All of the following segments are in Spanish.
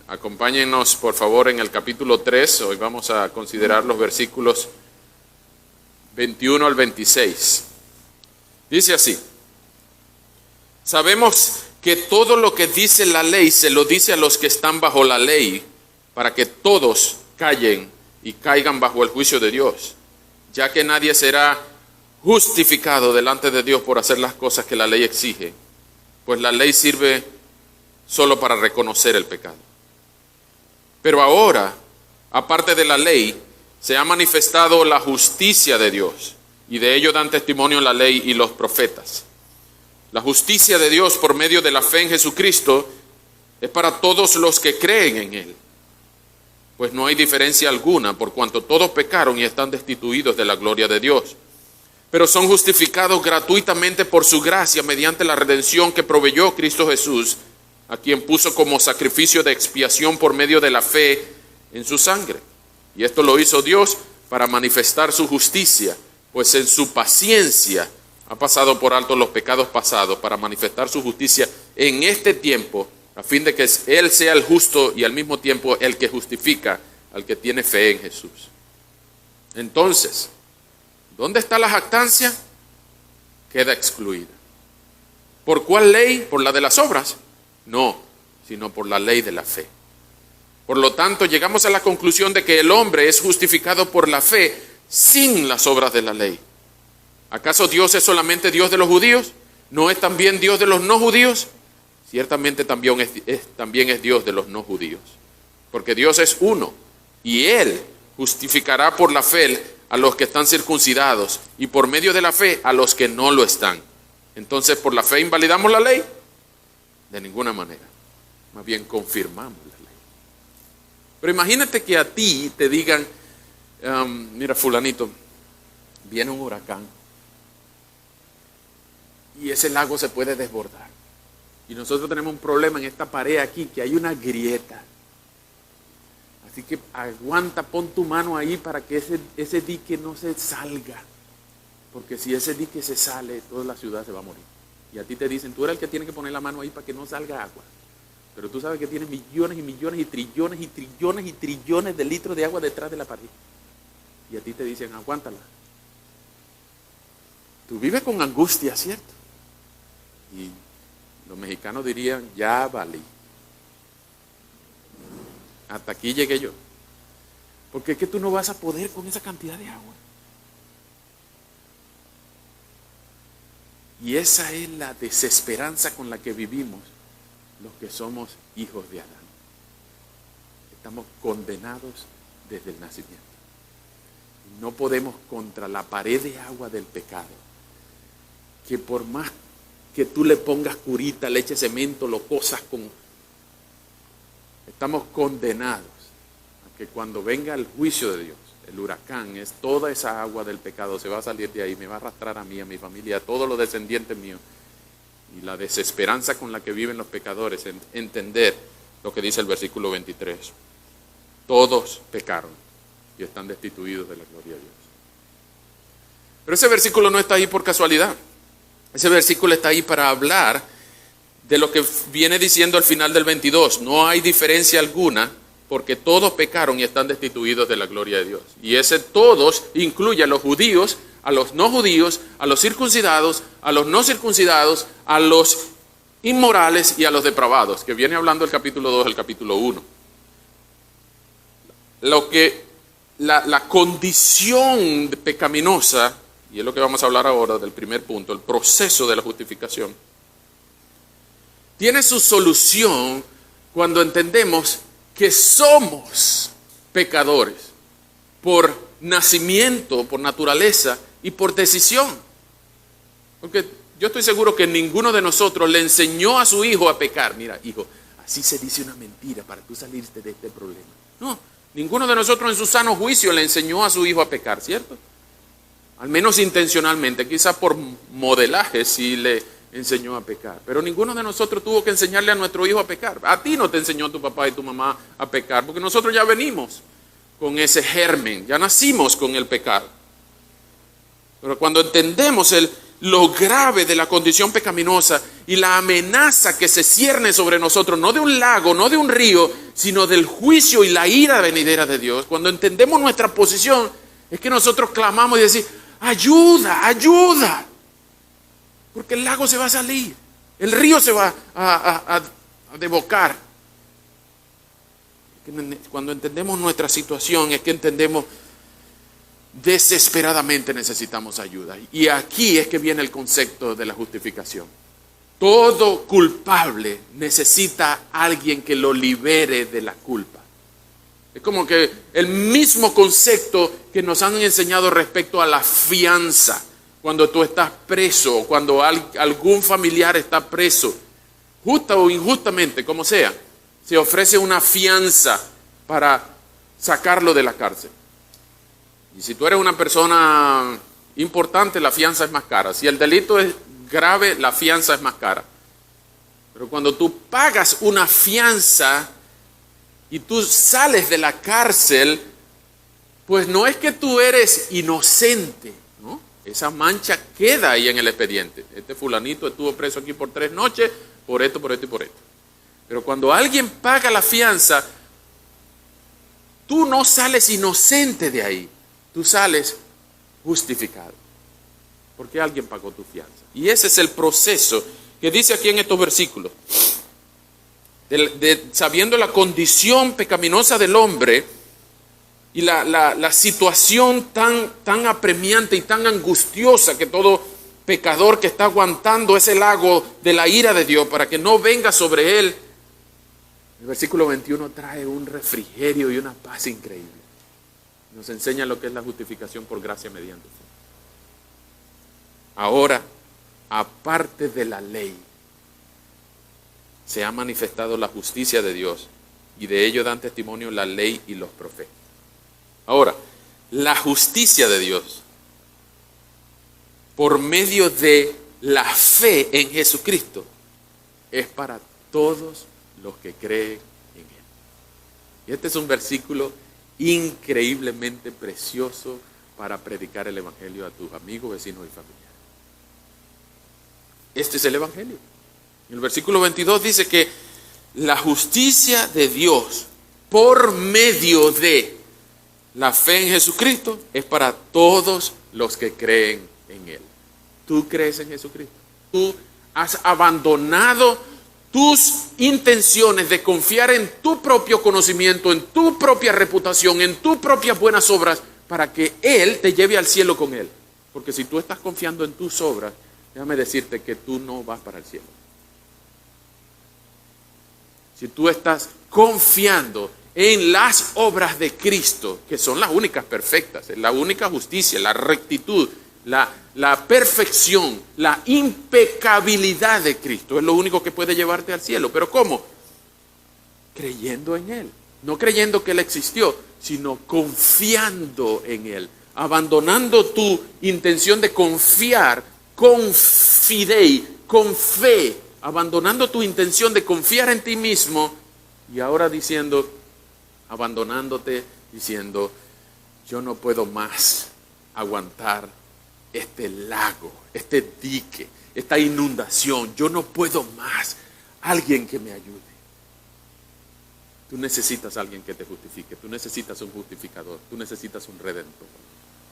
Acompáñennos, por favor, en el capítulo 3. Hoy vamos a considerar los versículos 21 al 26. Dice así: sabemos que todo lo que dice la ley se lo dice a los que están bajo la ley, para que todos callen y caigan bajo el juicio de Dios, ya que nadie será justificado delante de Dios por hacer las cosas que la ley exige, pues la ley sirve solo para reconocer el pecado. Pero ahora, aparte de la ley, se ha manifestado la justicia de Dios, y de ello dan testimonio la ley y los profetas. La justicia de Dios por medio de la fe en Jesucristo es para todos los que creen en Él, pues no hay diferencia alguna, por cuanto todos pecaron y están destituidos de la gloria de Dios, pero son justificados gratuitamente por su gracia mediante la redención que proveyó Cristo Jesús, a quien puso como sacrificio de expiación por medio de la fe en su sangre. Y esto lo hizo Dios para manifestar su justicia, pues en su paciencia ha pasado por alto los pecados pasados, para manifestar su justicia en este tiempo, a fin de que Él sea el justo y al mismo tiempo el que justifica al que tiene fe en Jesús. Entonces, ¿dónde está la jactancia? Queda excluida. ¿Por cuál ley? ¿Por la de las obras? No, sino por la ley de la fe. Por lo tanto, llegamos a la conclusión de que el hombre es justificado por la fe sin las obras de la ley. ¿Acaso Dios es solamente Dios de los judíos? ¿No es también Dios de los no judíos? Ciertamente también es Dios de los no judíos. Porque Dios es uno, y Él justificará por la fe a los que están circuncidados, y por medio de la fe a los que no lo están. Entonces, ¿por la fe invalidamos la ley? De ninguna manera. Más bien confirmamos la ley. Pero imagínate que a ti te digan, mira fulanito, viene un huracán y ese lago se puede desbordar. Y nosotros tenemos un problema en esta pared aquí, que hay una grieta. Así que aguanta, pon tu mano ahí para que ese dique no se salga. Porque si ese dique se sale, toda la ciudad se va a morir. Y a ti te dicen, tú eres el que tiene que poner la mano ahí para que no salga agua. Pero tú sabes que tienes millones y millones y trillones y trillones y trillones de litros de agua detrás de la pared. Y a ti te dicen, aguántala. Tú vives con angustia, ¿cierto? Y los mexicanos dirían, ya valí. Hasta aquí llegué yo. Porque es que tú no vas a poder con esa cantidad de agua. Y esa es la desesperanza con la que vivimos los que somos hijos de Adán. Estamos condenados desde el nacimiento. No podemos contra la pared de agua del pecado, que por más que tú le pongas curita, le eches cemento, lo cosas con... Estamos condenados a que cuando venga el juicio de Dios, el huracán, es toda esa agua del pecado, se va a salir de ahí, me va a arrastrar a mí, a mi familia, a todos los descendientes míos. Y la desesperanza con la que viven los pecadores, en entender lo que dice el versículo 23. Todos pecaron y están destituidos de la gloria de Dios. Pero ese versículo no está ahí por casualidad. Ese versículo está ahí para hablar de lo que viene diciendo al final del 22. No hay diferencia alguna, porque todos pecaron y están destituidos de la gloria de Dios. Y ese todos incluye a los judíos, a los no judíos, a los circuncidados, a los no circuncidados, a los inmorales y a los depravados, que viene hablando el capítulo 2, el capítulo 1. La condición pecaminosa, y es lo que vamos a hablar ahora del primer punto, el proceso de la justificación, tiene su solución cuando entendemos que somos pecadores por nacimiento, por naturaleza y por decisión. Porque yo estoy seguro que ninguno de nosotros le enseñó a su hijo a pecar. Mira, hijo, así se dice una mentira para tú salirte de este problema. No, ninguno de nosotros en su sano juicio le enseñó a su hijo a pecar, ¿cierto? Al menos intencionalmente, quizás por modelaje sí le enseñó a pecar. Pero ninguno de nosotros tuvo que enseñarle a nuestro hijo a pecar. A ti no te enseñó tu papá y tu mamá a pecar, porque nosotros ya venimos con ese germen, ya nacimos con el pecado. Pero cuando entendemos lo grave de la condición pecaminosa y la amenaza que se cierne sobre nosotros, no de un lago, no de un río, sino del juicio y la ira venidera de Dios. Cuando entendemos nuestra posición, es que nosotros clamamos y decimos, ayuda, ayuda, porque el lago se va a salir, el río se va a desbocar. Cuando entendemos nuestra situación, es que entendemos desesperadamente necesitamos ayuda. Y aquí es que viene el concepto de la justificación. Todo culpable necesita a alguien que lo libere de la culpa. Es como que el mismo concepto que nos han enseñado respecto a la fianza. Cuando tú estás preso, cuando algún familiar está preso, justa o injustamente, como sea, se ofrece una fianza para sacarlo de la cárcel. Y si tú eres una persona importante, la fianza es más cara. Si el delito es grave, la fianza es más cara. Pero cuando tú pagas una fianza y tú sales de la cárcel, pues no es que tú eres inocente, ¿no? Esa mancha queda ahí en el expediente. Este fulanito estuvo preso aquí por 3 noches, por esto, por esto y por esto. Pero cuando alguien paga la fianza, tú no sales inocente de ahí. Tú sales justificado, porque alguien pagó tu fianza. Y ese es el proceso que dice aquí en estos versículos. Sabiendo la condición pecaminosa del hombre y la situación tan apremiante y tan angustiosa que todo pecador que está aguantando ese lago de la ira de Dios para que no venga sobre él, el versículo 21 trae un refrigerio y una paz increíble. Nos enseña lo que es la justificación por gracia mediante fe. Ahora, aparte de la ley, se ha manifestado la justicia de Dios, y de ello dan testimonio la ley y los profetas. Ahora, la justicia de Dios, por medio de la fe en Jesucristo, es para todos los que creen en Él. Y este es un versículo increíblemente precioso para predicar el Evangelio a tus amigos, vecinos y familiares. Este es el Evangelio. El versículo 22 dice que la justicia de Dios por medio de la fe en Jesucristo es para todos los que creen en Él. ¿Tú crees en Jesucristo? ¿Tú has abandonado tus intenciones de confiar en tu propio conocimiento, en tu propia reputación, en tus propias buenas obras, para que Él te lleve al cielo con Él? Porque si tú estás confiando en tus obras, déjame decirte que tú no vas para el cielo. Si tú estás confiando en las obras de Cristo, que son las únicas perfectas, la única justicia, la rectitud, la perfección, la impecabilidad de Cristo, es lo único que puede llevarte al cielo. ¿Pero cómo? Creyendo en Él. No creyendo que Él existió, sino confiando en Él. Abandonando tu intención de confiar con fidei, con fe. Abandonando tu intención de confiar en ti mismo y ahora diciendo, abandonándote, diciendo, yo no puedo más aguantar este lago, este dique, esta inundación, yo no puedo más. Alguien que me ayude. Tú necesitas a alguien que te justifique, tú necesitas un justificador, tú necesitas un redentor,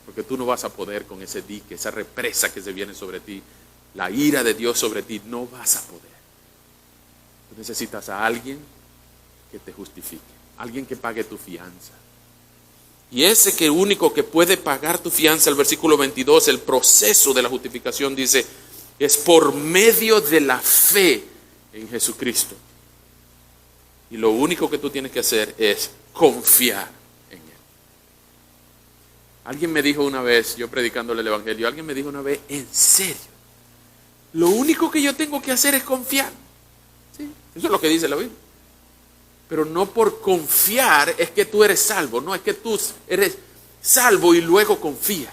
porque tú no vas a poder con ese dique, esa represa que se viene sobre ti, la ira de Dios sobre ti, no vas a poder. Tú necesitas a alguien que te justifique, alguien que pague tu fianza. Y ese que único que puede pagar tu fianza, el versículo 22, el proceso de la justificación dice, es por medio de la fe en Jesucristo. Y lo único que tú tienes que hacer es confiar en Él. Alguien me dijo una vez, yo predicándole el Evangelio, alguien me dijo una vez, en serio, lo único que yo tengo que hacer es confiar. ¿Sí? Eso es lo que dice la Biblia. Pero no por confiar es que tú eres salvo, no es que tú eres salvo y luego confías.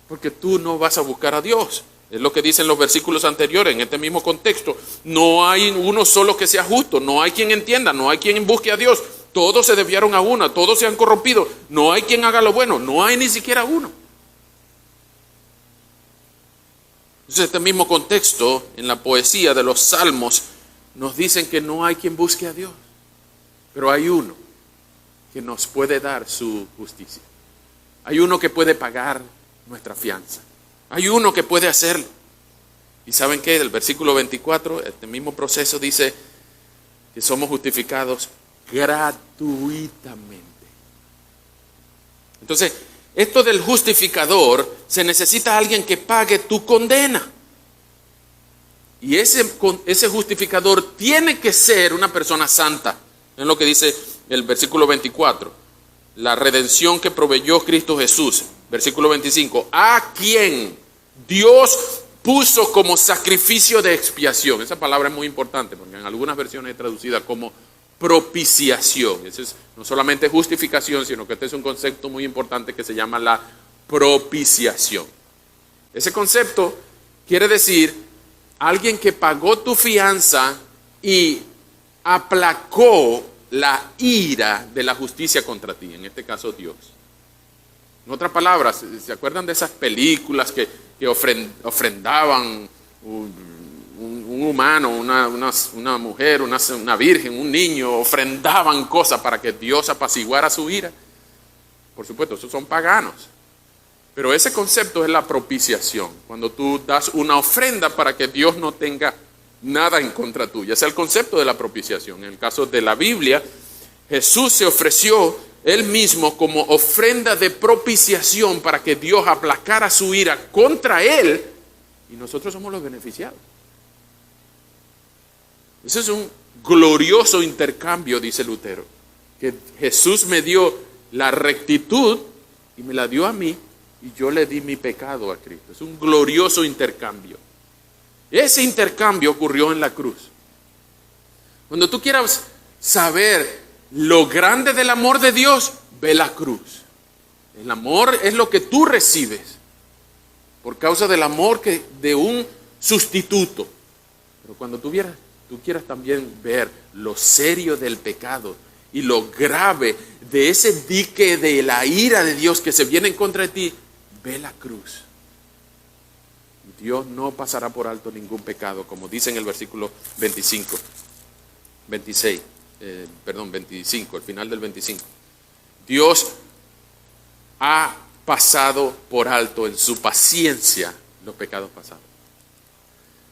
Porque tú no vas a buscar a Dios. Es lo que dicen los versículos anteriores en este mismo contexto. No hay uno solo que sea justo, no hay quien entienda, no hay quien busque a Dios. Todos se desviaron a una, todos se han corrompido, no hay quien haga lo bueno, no hay ni siquiera uno. Entonces, este mismo contexto en la poesía de los salmos nos dicen que no hay quien busque a Dios, pero hay uno que nos puede dar su justicia. Hay uno que puede pagar nuestra fianza. Hay uno que puede hacerlo. ¿Y saben qué? El versículo 24, este mismo proceso dice que somos justificados gratuitamente. Entonces, esto del justificador, se necesita alguien que pague tu condena. Y ese justificador tiene que ser una persona santa. Es lo que dice el versículo 24. La redención que proveyó Cristo Jesús. Versículo 25. A quien Dios puso como sacrificio de expiación. Esa palabra es muy importante porque en algunas versiones es traducida como propiciación. Eso es no solamente justificación, sino que este es un concepto muy importante que se llama la propiciación. Ese concepto quiere decir alguien que pagó tu fianza y aplacó la ira de la justicia contra ti, en este caso Dios. En otras palabras, ¿se acuerdan de esas películas que ofrendaban un humano, una mujer, una virgen, un niño, ofrendaban cosas para que Dios apaciguara su ira? Por supuesto, esos son paganos. Pero ese concepto es la propiciación, cuando tú das una ofrenda para que Dios no tenga nada en contra tuya. Ese es el concepto de la propiciación. En el caso de la Biblia, Jesús se ofreció Él mismo como ofrenda de propiciación para que Dios aplacara su ira contra Él y nosotros somos los beneficiados. Ese es un glorioso intercambio, dice Lutero, que Jesús me dio la rectitud y me la dio a mí y yo le di mi pecado a Cristo. Es un glorioso intercambio. Ese intercambio ocurrió en la cruz. Cuando tú quieras saber lo grande del amor de Dios, ve la cruz. El amor es lo que tú recibes por causa del amor de un sustituto. Pero cuando tú quieras también ver lo serio del pecado y lo grave de ese dique de la ira de Dios que se viene en contra de ti, ve la cruz. Dios no pasará por alto ningún pecado, como dice en el versículo 25, el final del 25. Dios ha pasado por alto en su paciencia los pecados pasados.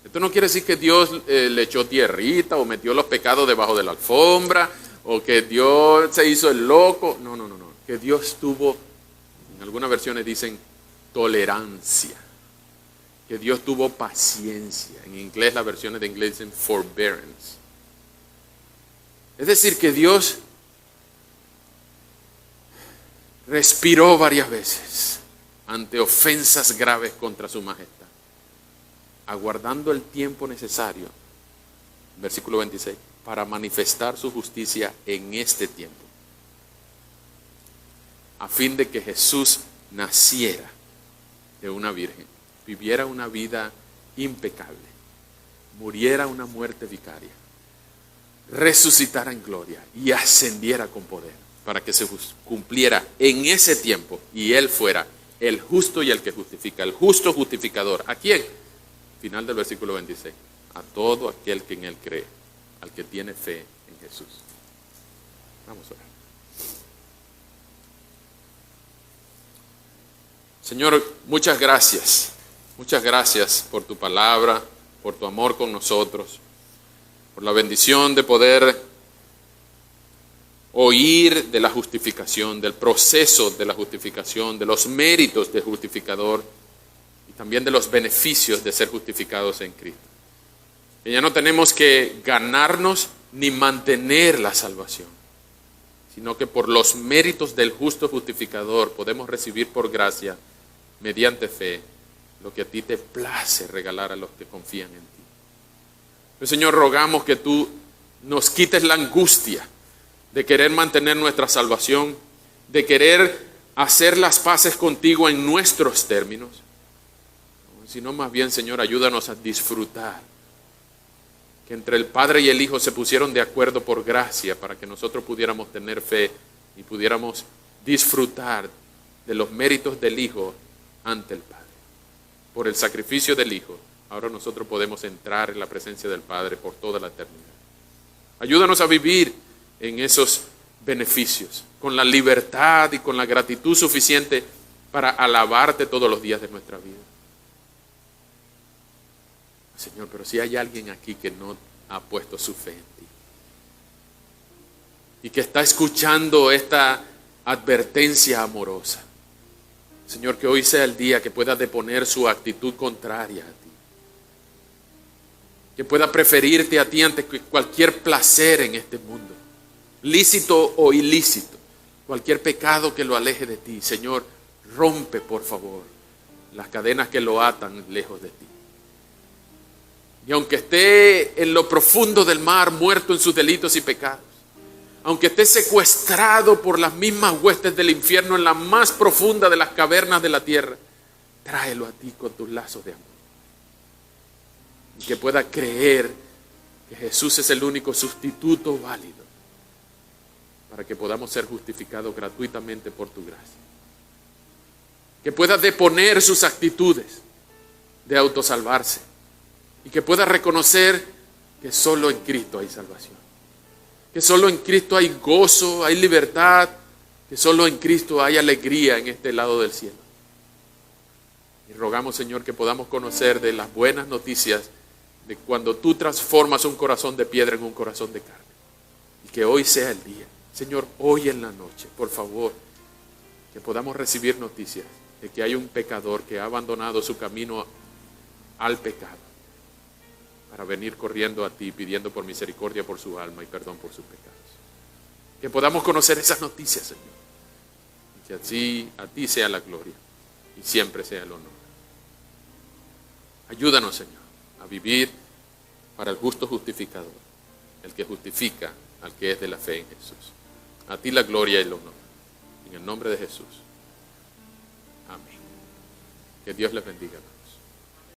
Esto no quiere decir que Dios le echó tierrita o metió los pecados debajo de la alfombra o que Dios se hizo el loco. No. Que Dios tuvo, en algunas versiones dicen tolerancia. Que Dios tuvo paciencia. En inglés, las versiones de inglés dicen forbearance. Es decir, que Dios respiró varias veces ante ofensas graves contra su majestad, aguardando el tiempo necesario, versículo 26, para manifestar su justicia en este tiempo, a fin de que Jesús naciera de una virgen, viviera una vida impecable, muriera una muerte vicaria, resucitara en gloria y ascendiera con poder para que se cumpliera en ese tiempo y Él fuera el justo y el que justifica, el justo justificador. ¿A quién? Final del versículo 26. A todo aquel que en Él cree, al que tiene fe en Jesús. Vamos a orar. Señor, muchas gracias. Muchas gracias por tu palabra, por tu amor con nosotros, por la bendición de poder oír de la justificación, del proceso de la justificación, de los méritos del justificador y también de los beneficios de ser justificados en Cristo. Que ya no tenemos que ganarnos ni mantener la salvación, sino que por los méritos del justo justificador podemos recibir por gracia, mediante fe, lo que a ti te place regalar a los que confían en ti. Pero, Señor, rogamos que tú nos quites la angustia de querer mantener nuestra salvación, de querer hacer las paces contigo en nuestros términos, sino más bien, Señor, ayúdanos a disfrutar que entre el Padre y el Hijo se pusieron de acuerdo por gracia para que nosotros pudiéramos tener fe y pudiéramos disfrutar de los méritos del Hijo ante el Padre, por el sacrificio del Hijo ahora nosotros podemos entrar en la presencia del Padre por toda la eternidad. Ayúdanos a vivir en esos beneficios, con la libertad y con la gratitud suficiente para alabarte todos los días de nuestra vida. Señor, pero si hay alguien aquí que no ha puesto su fe en ti y que está escuchando esta advertencia amorosa, Señor, que hoy sea el día que pueda deponer su actitud contraria a ti, que pueda preferirte a ti ante cualquier placer en este mundo, lícito o ilícito, cualquier pecado que lo aleje de ti. Señor, rompe por favor las cadenas que lo atan lejos de ti. Y aunque esté en lo profundo del mar, muerto en sus delitos y pecados, aunque esté secuestrado por las mismas huestes del infierno en la más profunda de las cavernas de la tierra, tráelo a ti con tus lazos de amor. Y que pueda creer que Jesús es el único sustituto válido para que podamos ser justificados gratuitamente por tu gracia. Que pueda deponer sus actitudes de autosalvarse y que pueda reconocer que solo en Cristo hay salvación, que solo en Cristo hay gozo, hay libertad, que solo en Cristo hay alegría en este lado del cielo. Y rogamos, Señor, que podamos conocer de las buenas noticias de cuando tú transformas un corazón de piedra en un corazón de carne. Y que hoy sea el día, Señor, hoy en la noche, por favor, que podamos recibir noticias de que hay un pecador que ha abandonado su camino al pecado para venir corriendo a ti, pidiendo por misericordia por su alma y perdón por sus pecados. Que podamos conocer esas noticias, Señor. Y que así a ti sea la gloria y siempre sea el honor. Ayúdanos, Señor, a vivir para el justo justificador, el que justifica al que es de la fe en Jesús. A ti la gloria y el honor. En el nombre de Jesús. Amén. Que Dios les bendiga, hermanos.